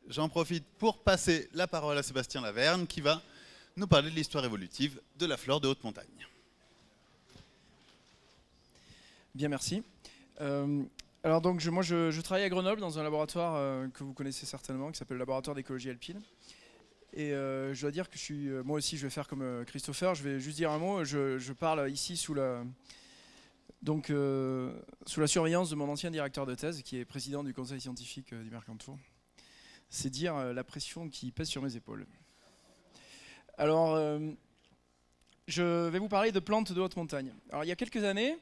j'en profite pour passer la parole à Sébastien Laverne qui va nous parler de l'histoire évolutive de la flore de haute montagne. Bien, merci. Alors donc, moi, je travaille à Grenoble dans un laboratoire que vous connaissez certainement, qui s'appelle le laboratoire d'écologie alpine. Et je dois dire que moi aussi, je vais faire comme Christopher. Je vais juste dire un mot. Je parle ici sous la surveillance de mon ancien directeur de thèse, qui est président du conseil scientifique du Mercantour. C'est dire la pression qui pèse sur mes épaules. Alors, je vais vous parler de plantes de haute montagne. Alors, il y a quelques années,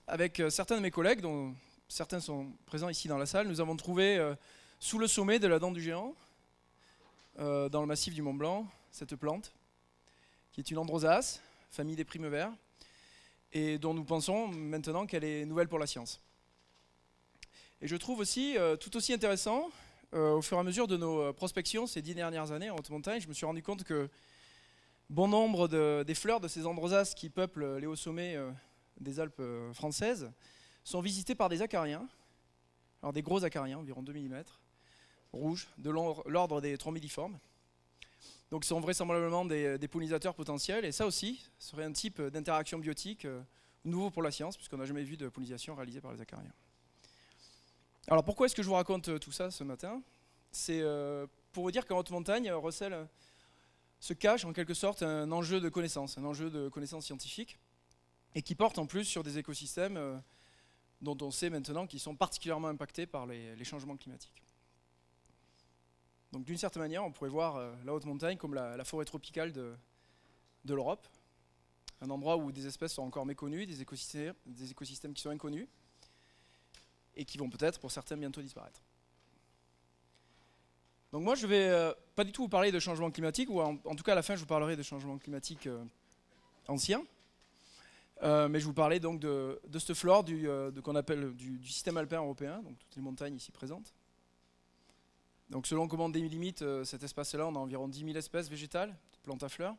avec certains de mes collègues, dont certains sont présents ici dans la salle, nous avons trouvé sous le sommet de la Dent du Géant, dans le massif du Mont Blanc, cette plante, qui est une androsace, famille des primevères, et dont nous pensons maintenant qu'elle est nouvelle pour la science. Et je trouve aussi, tout aussi intéressant, au fur et à mesure de nos prospections ces 10 dernières années en haute montagne, je me suis rendu compte que bon nombre des fleurs de ces androsaces qui peuplent les hauts sommets des Alpes françaises sont visitées par des acariens, alors des gros acariens, environ 2 mm, rouges, de l'ordre des trombidiformes. Donc ce sont vraisemblablement des pollinisateurs potentiels, et ça aussi serait un type d'interaction biotique nouveau pour la science, puisqu'on n'a jamais vu de pollinisation réalisée par les acariens. Alors pourquoi est-ce que je vous raconte tout ça ce matin? C'est pour vous dire qu'en haute montagne se cache en quelque sorte un enjeu de connaissance scientifique, et qui porte en plus sur des écosystèmes dont on sait maintenant qu'ils sont particulièrement impactés par les changements climatiques. Donc d'une certaine manière, on pourrait voir la haute montagne comme la forêt tropicale de l'Europe, un endroit où des espèces sont encore méconnues, des écosystèmes qui sont inconnus, et qui vont peut-être, pour certains, bientôt disparaître. Donc moi, je ne vais pas du tout vous parler de changement climatique, ou en tout cas à la fin, je vous parlerai de changements climatiques anciens, mais je vous parlerai donc de cette flore qu'on appelle du système alpin européen, donc toutes les montagnes ici présentes. Donc selon comment on délimite cet espace-là, on a environ 10 000 espèces végétales, plantes à fleurs,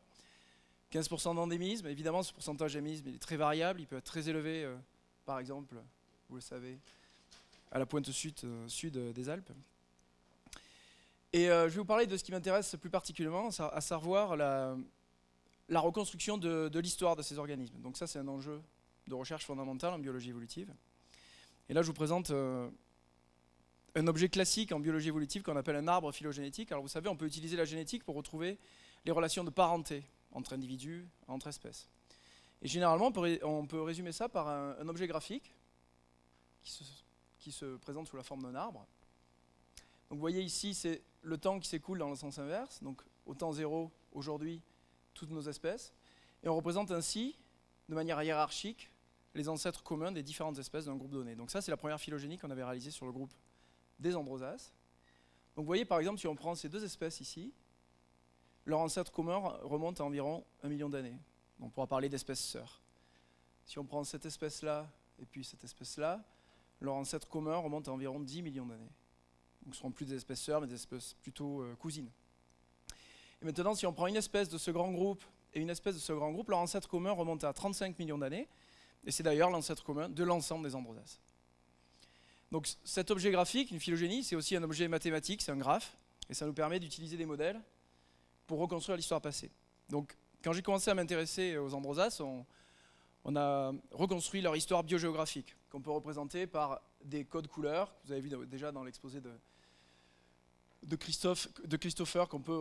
15% d'endémisme. Évidemment, ce pourcentage d'endémisme est très variable, il peut être très élevé, par exemple, vous le savez, à la pointe sud des Alpes. Et je vais vous parler de ce qui m'intéresse plus particulièrement, à savoir la reconstruction de l'histoire de ces organismes. Donc ça, c'est un enjeu de recherche fondamentale en biologie évolutive. Et là, je vous présente un objet classique en biologie évolutive qu'on appelle un arbre phylogénétique. Alors vous savez, on peut utiliser la génétique pour retrouver les relations de parenté entre individus, entre espèces. Et généralement, on peut résumer ça par un objet graphique qui se présente sous la forme d'un arbre. Donc vous voyez ici, c'est le temps qui s'écoule dans le sens inverse. Donc au temps zéro, aujourd'hui, toutes nos espèces. Et on représente ainsi, de manière hiérarchique, les ancêtres communs des différentes espèces d'un groupe donné. Donc ça, c'est la première phylogénie qu'on avait réalisée sur le groupe des androsaces. Donc vous voyez par exemple, si on prend ces deux espèces ici, leur ancêtre commun remonte à environ 1 million d'années. On pourra parler d'espèces sœurs. Si on prend cette espèce-là et puis cette espèce-là, leur ancêtre commun remonte à environ 10 millions d'années. Donc ce ne seront plus des espèces sœurs, mais des espèces plutôt cousines. Et maintenant, si on prend une espèce de ce grand groupe et une espèce de ce grand groupe, leur ancêtre commun remonte à 35 millions d'années, et c'est d'ailleurs l'ancêtre commun de l'ensemble des androsaces. Donc cet objet graphique, une phylogénie, c'est aussi un objet mathématique, c'est un graphe, et ça nous permet d'utiliser des modèles pour reconstruire l'histoire passée. Donc quand j'ai commencé à m'intéresser aux androsaces, on a reconstruit leur histoire biogéographique, qu'on peut représenter par des codes couleurs, que vous avez vu déjà dans l'exposé de Christopher, qu'on peut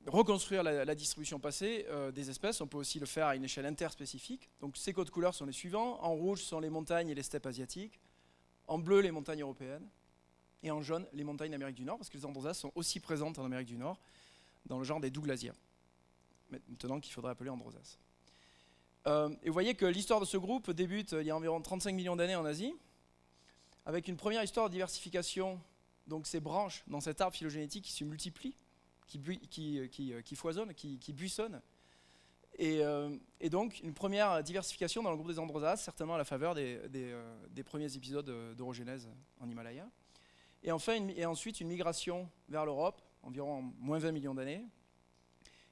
reconstruire la distribution passée des espèces. On peut aussi le faire à une échelle interspécifique. Donc ces codes couleurs sont les suivants. En rouge sont les montagnes et les steppes asiatiques. En bleu, les montagnes européennes. Et en jaune, les montagnes d'Amérique du Nord, parce que les androsaces sont aussi présentes en Amérique du Nord, dans le genre des Douglasia, maintenant qu'il faudrait appeler androsaces. Et vous voyez que l'histoire de ce groupe débute il y a environ 35 millions d'années en Asie, avec une première histoire de diversification, donc ces branches dans cet arbre phylogénétique qui se multiplient, qui foisonnent, qui buissonnent, et donc une première diversification dans le groupe des androsaces, certainement à la faveur des premiers épisodes d'orogénèse en Himalaya. Et ensuite une migration vers l'Europe, environ moins 20 millions d'années,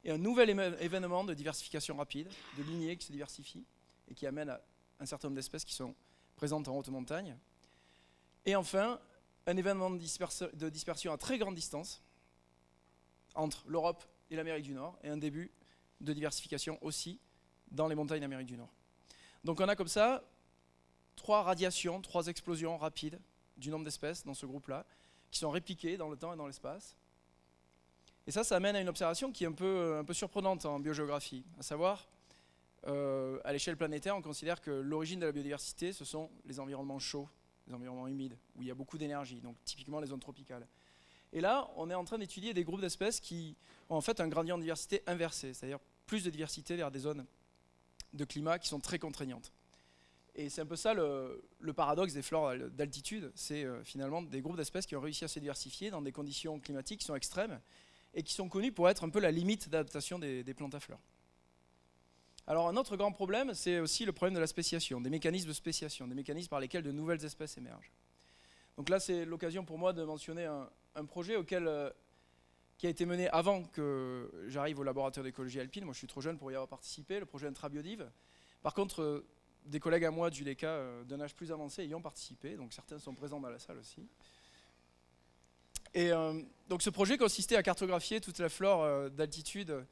et un nouvel événement de diversification rapide, de lignées qui se diversifient et qui amène à un certain nombre d'espèces qui sont présentes en haute montagne. Et enfin, un événement de dispersion à très grande distance entre l'Europe et l'Amérique du Nord, et un début de diversification aussi dans les montagnes d'Amérique du Nord. Donc on a comme ça 3 radiations, 3 explosions rapides du nombre d'espèces dans ce groupe-là, qui sont répliquées dans le temps et dans l'espace. Et ça amène à une observation qui est un peu surprenante en biogéographie, à savoir, à l'échelle planétaire, on considère que l'origine de la biodiversité, ce sont les environnements chauds, les environnements humides, où il y a beaucoup d'énergie, donc typiquement les zones tropicales. Et là, on est en train d'étudier des groupes d'espèces qui ont en fait un gradient de diversité inversé, c'est-à-dire plus de diversité vers des zones de climat qui sont très contraignantes. Et c'est un peu ça le paradoxe des flores d'altitude, c'est finalement des groupes d'espèces qui ont réussi à se diversifier dans des conditions climatiques qui sont extrêmes et qui sont connues pour être un peu la limite d'adaptation des plantes à fleurs. Alors un autre grand problème, c'est aussi le problème de la spéciation, des mécanismes de spéciation, des mécanismes par lesquels de nouvelles espèces émergent. Donc là, c'est l'occasion pour moi de mentionner un projet qui a été mené avant que j'arrive au laboratoire d'écologie alpine. Moi, je suis trop jeune pour y avoir participé, le projet Intrabiodive. Par contre, des collègues à moi du LECA d'un âge plus avancé y ont participé, donc certains sont présents dans la salle aussi. Et donc ce projet consistait à cartographier toute la flore d'altitude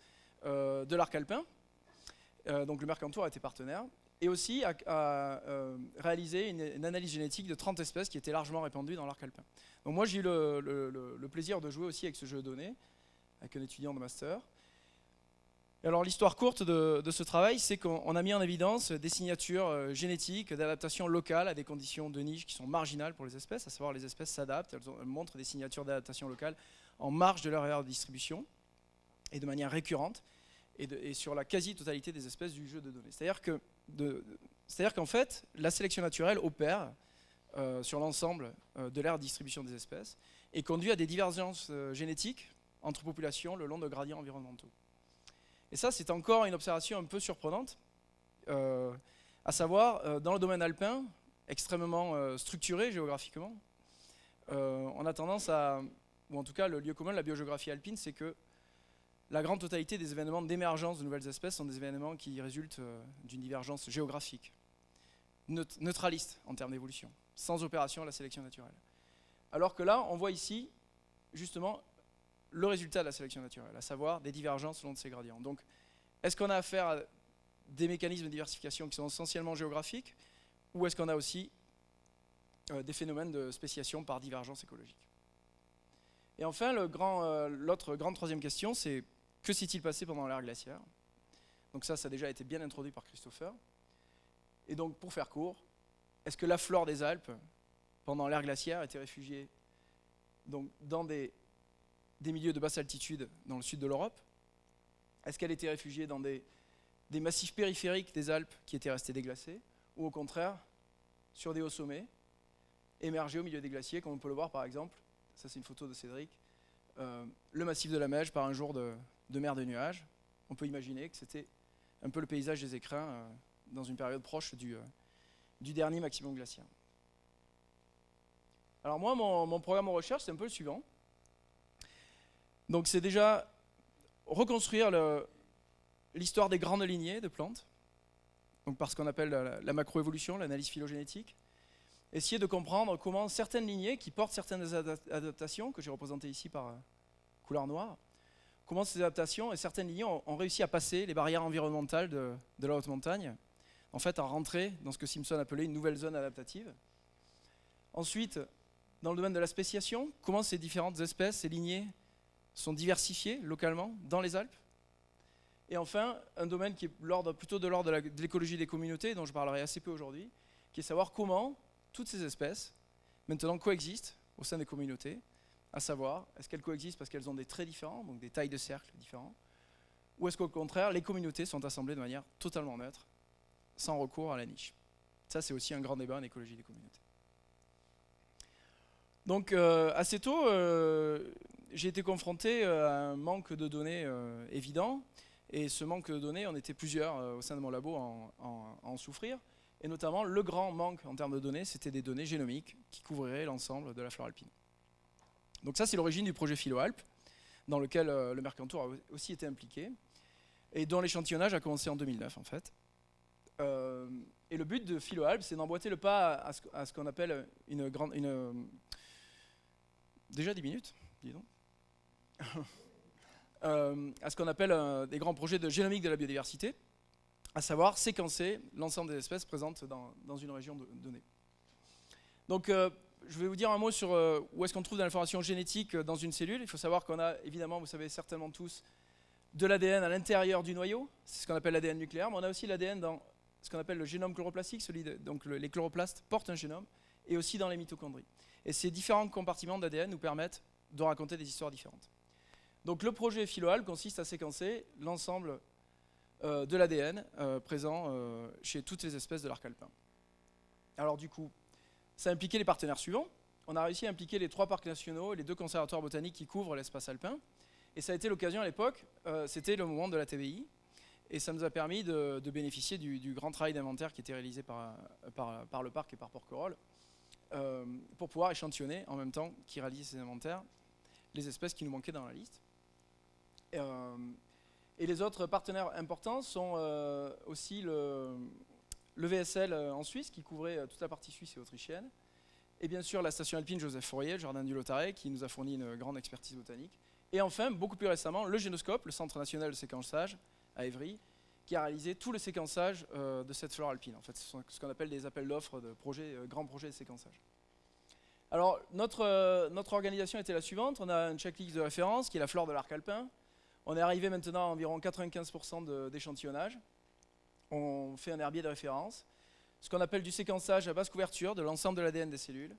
de l'arc alpin. Donc le Mercantour a été partenaire. Et aussi à réaliser une analyse génétique de 30 espèces qui étaient largement répandues dans l'arc alpin. Donc moi j'ai eu le plaisir de jouer aussi avec ce jeu de données, avec un étudiant de master. Et alors l'histoire courte de ce travail, c'est qu'on a mis en évidence des signatures génétiques d'adaptation locale à des conditions de niche qui sont marginales pour les espèces, à savoir les espèces s'adaptent, elles montrent des signatures d'adaptation locale en marge de leur aire de distribution et de manière récurrente et sur la quasi-totalité des espèces du jeu de données. C'est-à-dire qu'en fait, la sélection naturelle opère sur l'ensemble de l'aire de distribution des espèces et conduit à des divergences génétiques entre populations le long de gradients environnementaux. Et ça, c'est encore une observation un peu surprenante, à savoir, dans le domaine alpin, extrêmement structuré géographiquement, on a tendance à, ou en tout cas le lieu commun de la biogéographie alpine, c'est que la grande totalité des événements d'émergence de nouvelles espèces sont des événements qui résultent d'une divergence géographique, neutraliste en termes d'évolution, sans opération à la sélection naturelle. Alors que là, on voit ici, justement, le résultat de la sélection naturelle, à savoir des divergences selon ces gradients. Donc, est-ce qu'on a affaire à des mécanismes de diversification qui sont essentiellement géographiques, ou est-ce qu'on a aussi des phénomènes de spéciation par divergence écologique? Et enfin, l'autre grande troisième question, c'est que s'est-il passé pendant l'ère glaciaire? Donc ça a déjà été bien introduit par Christopher. Et donc, pour faire court, est-ce que la flore des Alpes, pendant l'ère glaciaire, était réfugiée donc, dans des milieux de basse altitude dans le sud de l'Europe? Est-ce qu'elle était réfugiée dans des massifs périphériques des Alpes qui étaient restés déglacés? Ou au contraire, sur des hauts sommets, émergés au milieu des glaciers, comme on peut le voir par exemple, ça c'est une photo de Cédric, le massif de la Meije par un jour de mer de nuages. On peut imaginer que c'était un peu le paysage des écrins dans une période proche du dernier maximum glaciaire. Alors moi, mon programme de recherche, c'est un peu le suivant. Donc c'est déjà reconstruire l'histoire des grandes lignées de plantes, donc par ce qu'on appelle la macroévolution, l'analyse phylogénétique. Essayer de comprendre comment certaines lignées qui portent certaines adaptations, que j'ai représentées ici par couleur noire, comment ces adaptations et certaines lignées ont réussi à passer les barrières environnementales de la haute montagne, en fait à rentrer dans ce que Simpson appelait une nouvelle zone adaptative. Ensuite, dans le domaine de la spéciation, comment ces différentes espèces, ces lignées, sont diversifiées localement dans les Alpes. Et enfin, un domaine qui est plutôt de l'ordre de l'écologie des communautés, dont je parlerai assez peu aujourd'hui, qui est savoir comment toutes ces espèces, maintenant coexistent au sein des communautés, à savoir, est-ce qu'elles coexistent parce qu'elles ont des traits différents, donc des tailles de cercles différents, ou est-ce qu'au contraire, les communautés sont assemblées de manière totalement neutre, sans recours à la niche. Ça, c'est aussi un grand débat en écologie des communautés. Donc, assez tôt, j'ai été confronté à un manque de données évident, et ce manque de données, on était plusieurs au sein de mon labo à en souffrir. Et notamment, le grand manque en termes de données, c'était des données génomiques qui couvriraient l'ensemble de la flore alpine. Donc ça, c'est l'origine du projet PhyloAlp, dans lequel le Mercantour a aussi été impliqué, et dont l'échantillonnage a commencé en 2009, en fait. Et le but de PhyloAlp, c'est d'emboîter le pas à ce qu'on appelle une déjà 10 minutes, dis donc. À ce qu'on appelle des grands projets de génomique de la biodiversité, à savoir séquencer l'ensemble des espèces présentes dans une région donnée. Donc, je vais vous dire un mot sur où est-ce qu'on trouve de l'information génétique dans une cellule. Il faut savoir qu'on a, évidemment, vous savez certainement tous, de l'ADN à l'intérieur du noyau, c'est ce qu'on appelle l'ADN nucléaire, mais on a aussi l'ADN dans ce qu'on appelle le génome chloroplastique, donc les chloroplastes portent un génome, et aussi dans les mitochondries. Et ces différents compartiments d'ADN nous permettent de raconter des histoires différentes. Donc le projet PhyloAlp consiste à séquencer l'ensemble de l'ADN présent chez toutes les espèces de l'arc alpin. Alors du coup, ça a impliqué les partenaires suivants. On a réussi à impliquer les 3 parcs nationaux et les 2 conservatoires botaniques qui couvrent l'espace alpin. Et ça a été l'occasion à l'époque, c'était le moment de la TBI, et ça nous a permis de bénéficier du grand travail d'inventaire qui était réalisé par le parc et par Porquerolles, pour pouvoir échantillonner en même temps qu'ils réalisaient ces inventaires les espèces qui nous manquaient dans la liste. Et les autres partenaires importants sont aussi le VSL en Suisse, qui couvrait toute la partie suisse et autrichienne, et bien sûr la station alpine Joseph Fourier, le jardin du Lautaret, qui nous a fourni une grande expertise botanique. Et enfin, beaucoup plus récemment, le Génoscope, le Centre national de séquençage à Évry, qui a réalisé tout le séquençage de cette flore alpine. En fait, ce sont ce qu'on appelle des appels d'offres de grands projets de séquençage. Alors, notre organisation était la suivante. On a une checklist de référence, qui est la flore de l'arc alpin. On est arrivé maintenant à environ 95% d'échantillonnage. On fait un herbier de référence. Ce qu'on appelle du séquençage à basse couverture de l'ensemble de l'ADN des cellules.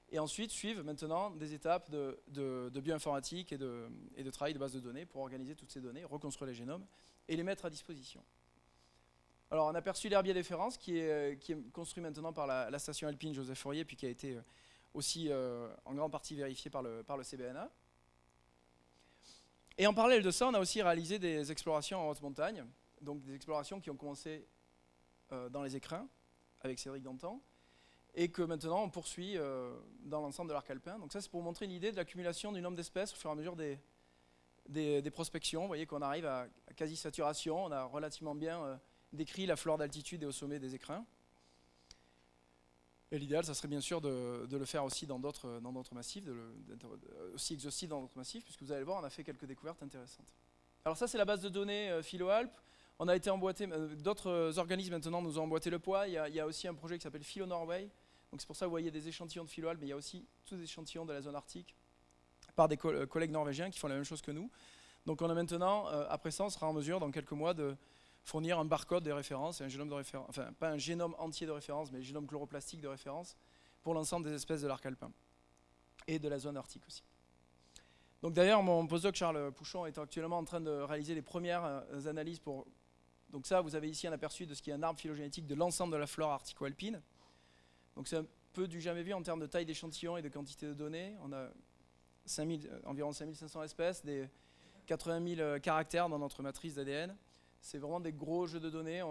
Et ensuite suivent maintenant des étapes de bioinformatique et de travail de base de données pour organiser toutes ces données, reconstruire les génomes et les mettre à disposition. Alors on a aperçu l'herbier de référence qui est construit maintenant par la station alpine Joseph Fourier, puis qui a été aussi en grande partie vérifié par le CBNA. Et en parallèle de ça, on a aussi réalisé des explorations en haute montagne, donc des explorations qui ont commencé dans les écrins avec Cédric Dantan, et que maintenant on poursuit dans l'ensemble de l'arc alpin. Donc ça, c'est pour montrer une idée de l'accumulation du nombre d'espèces au fur et à mesure des prospections. Vous voyez qu'on arrive à quasi-saturation. On a relativement bien décrit la flore d'altitude et au sommet des écrins. Et l'idéal, ça serait bien sûr de le faire aussi dans d'autres massifs, d'être aussi exhaustif dans d'autres massifs, puisque vous allez le voir, on a fait quelques découvertes intéressantes. Alors ça, c'est la base de données PhyloAlp. On a été emboîté, d'autres organismes maintenant nous ont emboîté le poids. Il y a aussi un projet qui s'appelle Philo Norway. Donc c'est pour ça que vous voyez des échantillons de PhyloAlp, mais il y a aussi tous des échantillons de la zone arctique par des collègues norvégiens qui font la même chose que nous. Donc on a maintenant, après ça, on sera en mesure dans quelques mois de fournir un barcode de référence et un génome de référence, enfin pas un génome entier de référence, mais un génome chloroplastique de référence pour l'ensemble des espèces de l'arc alpin et de la zone arctique aussi. Donc d'ailleurs, mon postdoc Charles Pouchon est actuellement en train de réaliser les premières analyses pour... Donc ça, vous avez ici un aperçu de ce qui est un arbre phylogénétique de l'ensemble de la flore arctico-alpine. Donc c'est un peu du jamais vu en termes de taille d'échantillon et de quantité de données. On a environ 5500 espèces, des 80 000 caractères dans notre matrice d'ADN. C'est vraiment des gros jeux de données.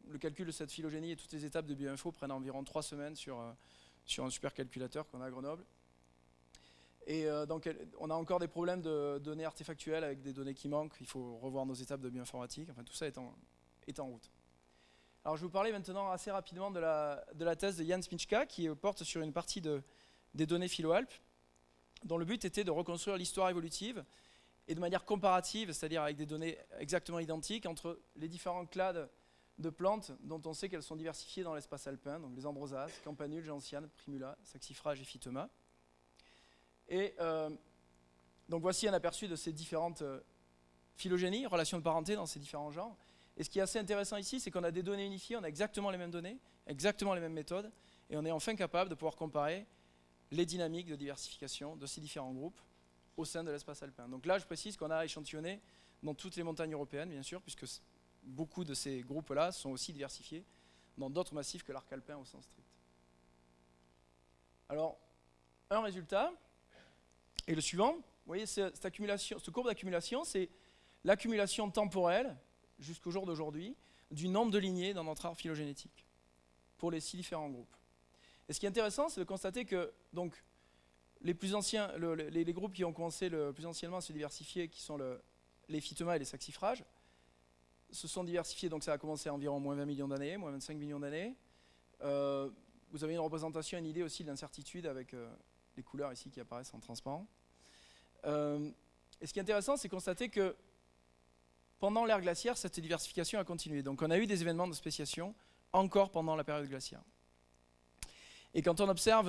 Le calcul de cette phylogénie et toutes les étapes de bioinfo prennent environ 3 semaines sur un supercalculateur qu'on a à Grenoble. Et donc on a encore des problèmes de données artefactuelles avec des données qui manquent. Il faut revoir nos étapes de bioinformatique. Enfin, tout ça est en route. Alors je vais vous parler maintenant assez rapidement de la thèse de Jan Smička qui porte sur une partie des données PhyloAlp, dont le but était de reconstruire l'histoire évolutive et de manière comparative, c'est-à-dire avec des données exactement identiques entre les différents clades de plantes dont on sait qu'elles sont diversifiées dans l'espace alpin, donc les Ambrosaces, Campanules, Gentianes, Primula, Saxifrage et Phytoma. Et donc voici un aperçu de ces différentes phylogénies, relations de parenté dans ces différents genres. Et ce qui est assez intéressant ici, c'est qu'on a des données unifiées, on a exactement les mêmes données, exactement les mêmes méthodes, et on est enfin capable de pouvoir comparer les dynamiques de diversification de ces différents groupes au sein de l'espace alpin. Donc là, je précise qu'on a échantillonné dans toutes les montagnes européennes, bien sûr, puisque beaucoup de ces groupes-là sont aussi diversifiés dans d'autres massifs que l'arc alpin au sens strict. Alors, un résultat est le suivant. Vous voyez, cette courbe d'accumulation, c'est l'accumulation temporelle, jusqu'au jour d'aujourd'hui, du nombre de lignées dans notre arbre phylogénétique, pour les 6 différents groupes. Et ce qui est intéressant, c'est de constater que donc, les plus anciens, les groupes qui ont commencé le plus anciennement à se diversifier, qui sont les Phytoma et les Saxifrages, se sont diversifiés, donc ça a commencé à environ moins 20 millions d'années, moins 25 millions d'années. Vous avez une représentation, une idée aussi de l'incertitude avec les couleurs ici qui apparaissent en transparent. Et ce qui est intéressant, c'est constater que pendant l'ère glaciaire, cette diversification a continué. Donc on a eu des événements de spéciation encore pendant la période glaciaire. Et quand on observe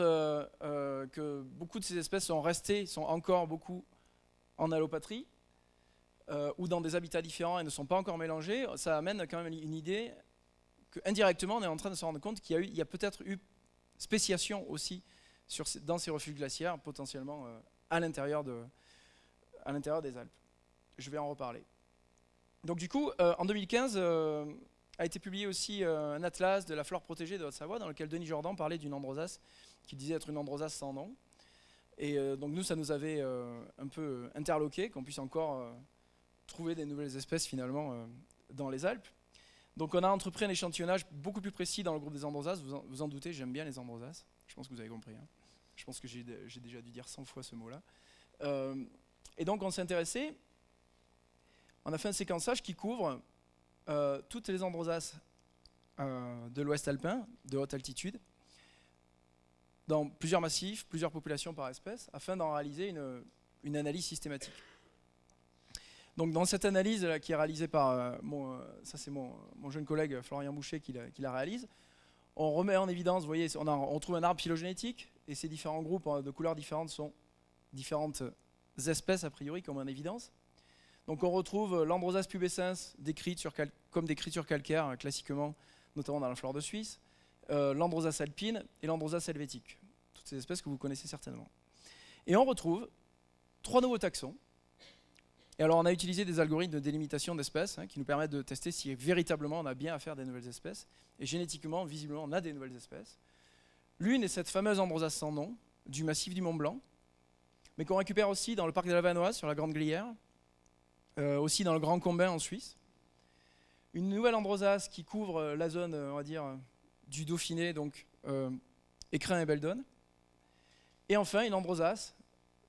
que beaucoup de ces espèces sont encore beaucoup en allopatrie, ou dans des habitats différents et ne sont pas encore mélangées, ça amène quand même une idée qu'indirectement on est en train de se rendre compte qu'il y a peut-être eu spéciation aussi dans ces refuges glaciaires, potentiellement à l'intérieur des Alpes. Je vais en reparler. Donc du coup, en 2015, a été publié aussi un atlas de la flore protégée de Haute-Savoie dans lequel Denis Jordan parlait d'une androsace qui disait être une androsace sans nom. Et donc nous, ça nous avait un peu interloqué qu'on puisse encore trouver des nouvelles espèces finalement dans les Alpes. Donc on a entrepris un échantillonnage beaucoup plus précis dans le groupe des androsaces. Vous en doutez, j'aime bien les androsaces. Je pense que vous avez compris. Hein. Je pense que j'ai déjà dû dire 100 fois ce mot-là. Et donc on s'est intéressé, on a fait un séquençage qui couvre toutes les androsaces de l'ouest alpin, de haute altitude, dans plusieurs massifs, plusieurs populations par espèce, afin d'en réaliser une analyse systématique. Donc dans cette analyse là, qui est réalisée par mon jeune collègue Florian Boucher qui la réalise, on remet en évidence, vous voyez, on trouve un arbre phylogénétique, et ces différents groupes de couleurs différentes sont différentes espèces a priori comme en évidence. Donc on retrouve l'Androsace pubescens décrite comme décrite sur calcaire classiquement, notamment dans la flore de Suisse, l'Androsace alpine et l'Androsace helvétique, toutes ces espèces que vous connaissez certainement. Et on retrouve 3 nouveaux taxons. Et alors on a utilisé des algorithmes de délimitation d'espèces qui nous permettent de tester si véritablement on a bien affaire à des nouvelles espèces. Et génétiquement, visiblement, on a des nouvelles espèces. L'une est cette fameuse Androsace sans nom du massif du Mont Blanc, mais qu'on récupère aussi dans le parc de la Vanoise sur la Grande Glière, aussi dans le Grand Combin en Suisse. Une nouvelle androsace qui couvre la zone, on va dire, du Dauphiné, donc Écrin et Beldon. Et enfin, une androsace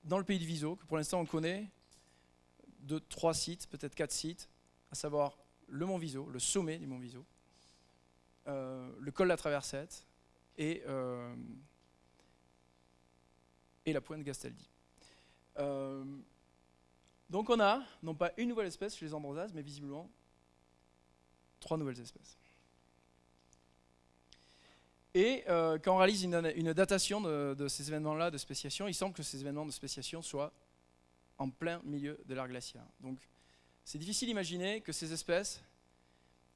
dans le pays de Viso, que pour l'instant on connaît de 3 sites, peut-être 4 sites, à savoir le Mont Viso, le sommet du Mont Viso, le col de la Traversette et la pointe Gastaldi. Donc on a, non pas une nouvelle espèce chez les androsaces, mais visiblement 3 nouvelles espèces. Et quand on réalise une datation de ces événements-là de spéciation, il semble que ces événements de spéciation soient en plein milieu de l'ère glaciaire. Donc c'est difficile d'imaginer que ces espèces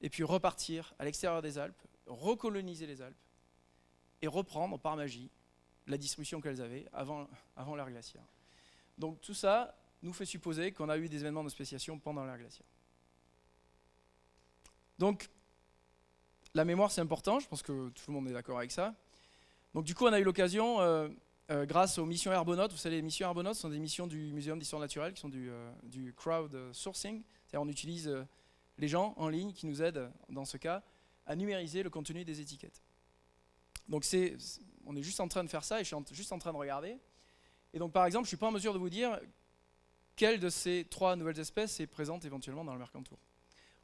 aient pu repartir à l'extérieur des Alpes, recoloniser les Alpes et reprendre par magie la distribution qu'elles avaient avant l'ère glaciaire. Donc tout ça nous fait supposer qu'on a eu des événements de spéciation pendant l'ère glaciaire. Donc la mémoire c'est important, je pense que tout le monde est d'accord avec ça. Donc du coup on a eu l'occasion, grâce aux missions Herbonautes, vous savez les missions Herbonautes sont des missions du Muséum d'Histoire Naturelle qui sont du crowd sourcing, c'est-à-dire on utilise les gens en ligne qui nous aident dans ce cas à numériser le contenu des étiquettes. Donc on est juste en train de faire ça et je suis juste en train de regarder. Et donc par exemple, je ne suis pas en mesure de vous dire quelle de ces 3 nouvelles espèces est présente éventuellement dans le Mercantour.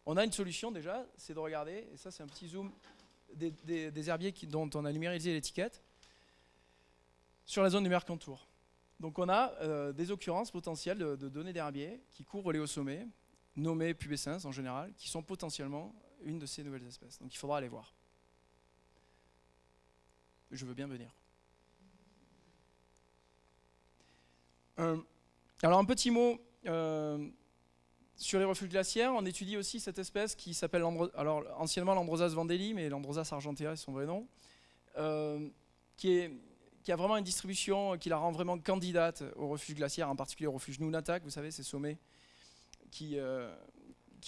On a une solution déjà, c'est de regarder, et ça c'est un petit zoom des herbiers dont on a numérisé l'étiquette, sur la zone du Mercantour. Donc on a des occurrences potentielles de données d'herbiers qui couvrent les hauts sommets, nommés pubescens en général, qui sont potentiellement une de ces nouvelles espèces. Donc il faudra aller voir. Je veux bien venir. Alors un petit mot sur les refuges glaciaires. On étudie aussi cette espèce qui s'appelle anciennement l'Androsace vandeli, mais l'Androsace argentea est son vrai nom, qui a vraiment une distribution qui la rend vraiment candidate aux refuges glaciaires, en particulier au refuge Nunatak, vous savez, ces sommets qui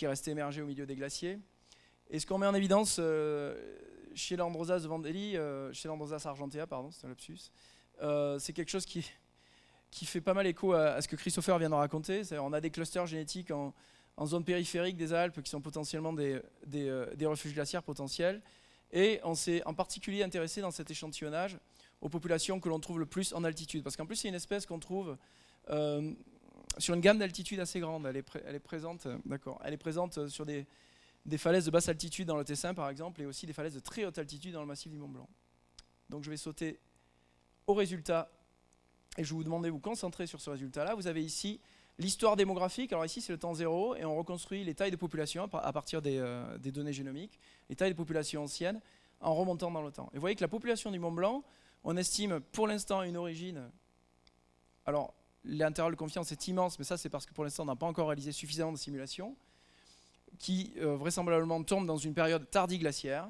restaient émergés au milieu des glaciers. Et ce qu'on met en évidence chez l'Androsace vandeli, chez l'Androsace argentea, pardon, c'est un lapsus, c'est quelque chose qui fait pas mal écho à ce que Christopher vient de raconter. On a des clusters génétiques en zone périphérique des Alpes qui sont potentiellement des refuges glaciaires potentiels. Et on s'est en particulier intéressé dans cet échantillonnage aux populations que l'on trouve le plus en altitude. Parce qu'en plus, c'est une espèce qu'on trouve sur une gamme d'altitude assez grande. Elle est présente sur des falaises de basse altitude dans le Tessin, par exemple, et aussi des falaises de très haute altitude dans le massif du Mont Blanc. Donc je vais sauter au résultat Et je vais vous demander de vous concentrer sur ce résultat-là. Vous avez ici l'histoire démographique. Alors ici, c'est le temps zéro, et on reconstruit les tailles de population à partir des données génomiques, les tailles de population anciennes, en remontant dans le temps. Et vous voyez que la population du Mont Blanc, on estime pour l'instant une origine. Alors, l'intervalle de confiance est immense, mais ça, c'est parce que pour l'instant, on n'a pas encore réalisé suffisamment de simulations, qui vraisemblablement tombe dans une période tardiglaciaire.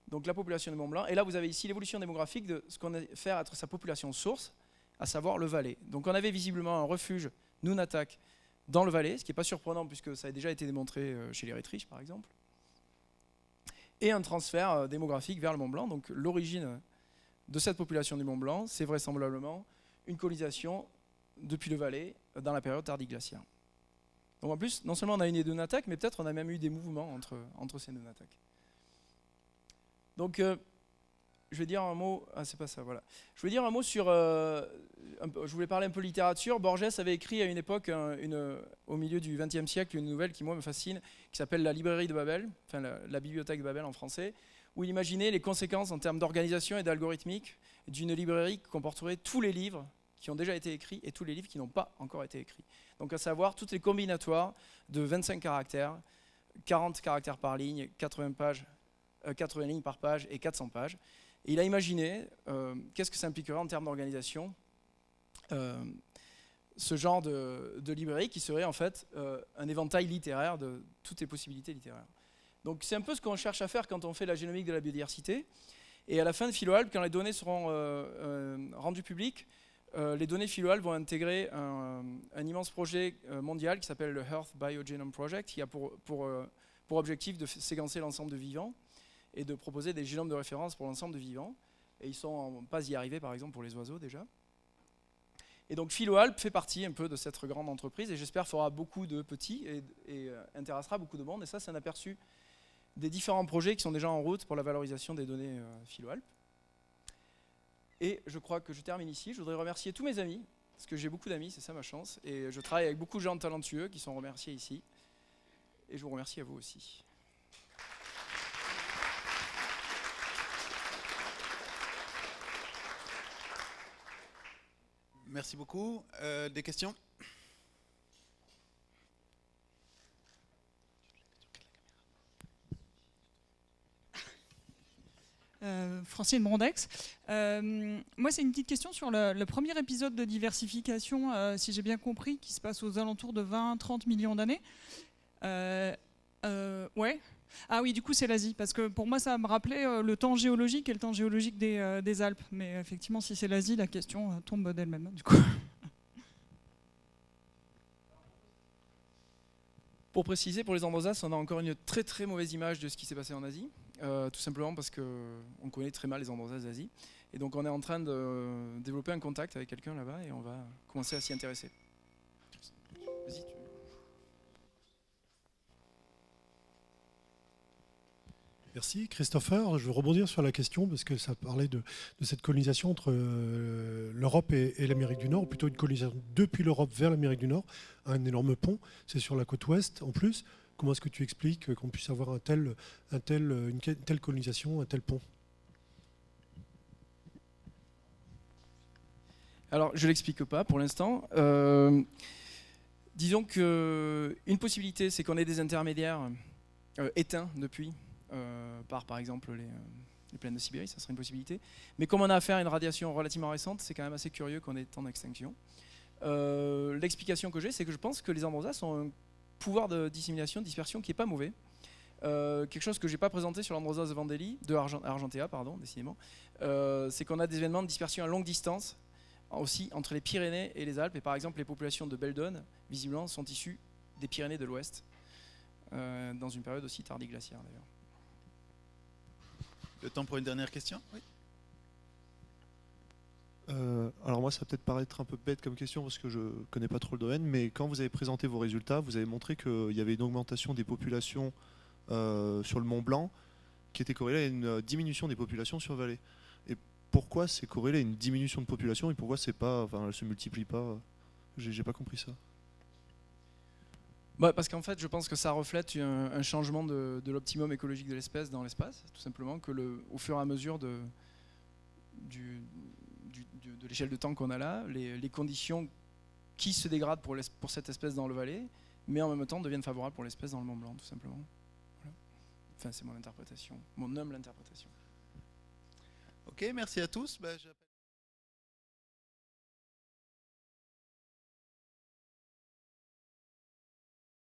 Donc la population du Mont Blanc. Et là, vous avez ici l'évolution démographique de ce qu'on a fait être sa population source, à savoir le Valais. Donc on avait visiblement un refuge Nunatak dans le Valais, ce qui n'est pas surprenant puisque ça a déjà été démontré chez les Rétriches par exemple, et un transfert démographique vers le Mont Blanc. Donc l'origine de cette population du Mont Blanc, c'est vraisemblablement une colonisation depuis le Valais dans la période tardiglaciaire. Donc en plus, non seulement on a une Nunatak, mais peut-être on a même eu des mouvements entre ces Nunatak. Donc je vais dire un mot. Ah, c'est pas ça, voilà. Je vais dire un mot sur. Je voulais parler un peu littérature. Borges avait écrit à une époque, au milieu du XXe siècle, une nouvelle qui, moi, me fascine, qui s'appelle La librairie de Babel, enfin la bibliothèque de Babel en français, où il imaginait les conséquences en termes d'organisation et d'algorithmique d'une librairie qui comporterait tous les livres qui ont déjà été écrits et tous les livres qui n'ont pas encore été écrits. Donc, à savoir, toutes les combinatoires de 25 caractères, 40 caractères par ligne, 80 lignes par page et 400 pages. Et il a imaginé qu'est-ce que ça impliquerait en termes d'organisation, ce genre de librairie qui serait en fait un éventail littéraire de toutes les possibilités littéraires. Donc c'est un peu ce qu'on cherche à faire quand on fait la génomique de la biodiversité. Et à la fin de PhiloAlp, quand les données seront rendues publiques, les données PhiloAlp vont intégrer un immense projet mondial qui s'appelle le Earth Biogenome Project, qui a pour objectif de séquencer l'ensemble de vivants et de proposer des génomes de référence pour l'ensemble de vivants. Et ils sont en passe d'y arriver, par exemple, pour les oiseaux déjà. Et donc PhiloAlp fait partie un peu de cette grande entreprise et j'espère fera beaucoup de petits et intéressera beaucoup de monde. Et ça, c'est un aperçu des différents projets qui sont déjà en route pour la valorisation des données PhiloAlp. Et je crois que je termine ici. Je voudrais remercier tous mes amis, parce que j'ai beaucoup d'amis, c'est ça ma chance. Et je travaille avec beaucoup de gens talentueux qui sont remerciés ici. Et je vous remercie à vous aussi. Merci beaucoup. Des questions? Francine Brondex. Moi, c'est une petite question sur le premier épisode de diversification, si j'ai bien compris, qui se passe aux alentours de 20-30 millions d'années. Ouais. Ah oui, du coup, c'est l'Asie, parce que pour moi, ça me rappelait le temps géologique et le temps géologique des Alpes. Mais effectivement, si c'est l'Asie, la question tombe d'elle-même, du coup. Pour préciser, pour les Androsaces, on a encore une très très mauvaise image de ce qui s'est passé en Asie, tout simplement parce qu'on connaît très mal les Androsaces d'Asie. Et donc on est en train de développer un contact avec quelqu'un là-bas et on va commencer à s'y intéresser. Vas-y, tu... Merci Christopher. Je veux rebondir sur la question parce que ça parlait de cette colonisation entre l'Europe et l'Amérique du Nord, ou plutôt une colonisation depuis l'Europe vers l'Amérique du Nord, un énorme pont, c'est sur la côte ouest en plus. Comment est-ce que tu expliques qu'on puisse avoir une telle colonisation, un tel pont? Alors je ne l'explique pas pour l'instant. Disons qu'une possibilité, c'est qu'on ait des intermédiaires éteints depuis. Par exemple les plaines de Sibérie, ça serait une possibilité. Mais comme on a affaire à une radiation relativement récente, c'est quand même assez curieux qu'on ait tant d'extinction. L'explication que j'ai, c'est que je pense que les Androsaces ont un pouvoir de dissémination, de dispersion qui n'est pas mauvais. Quelque chose que je n'ai pas présenté sur l'Androsace de Vandeli, de Argentea, pardon, décidément, c'est qu'on a des événements de dispersion à longue distance, aussi entre les Pyrénées et les Alpes. Et par exemple, les populations de Beldon, visiblement, sont issues des Pyrénées de l'Ouest, dans une période aussi tardiglaciaire d'ailleurs. Le temps pour une dernière question? Oui. Alors moi, ça va peut-être paraître un peu bête comme question parce que je connais pas trop le domaine, mais quand vous avez présenté vos résultats, vous avez montré qu'il y avait une augmentation des populations sur le Mont Blanc qui était corrélée à une diminution des populations sur Valais. Et pourquoi c'est corrélé à une diminution de population et pourquoi c'est pas, enfin, elle se multiplie pas? J'ai pas compris ça. Bah, parce qu'en fait, je pense que ça reflète un changement de l'optimum écologique de l'espèce dans l'espace, tout simplement, que au fur et à mesure de l'échelle de temps qu'on a là, les conditions qui se dégradent pour cette espèce dans le Valais, mais en même temps deviennent favorables pour l'espèce dans le Mont Blanc, tout simplement. Voilà. Enfin, c'est mon interprétation, mon humble interprétation. Ok, merci à tous. Bah, j'appelle-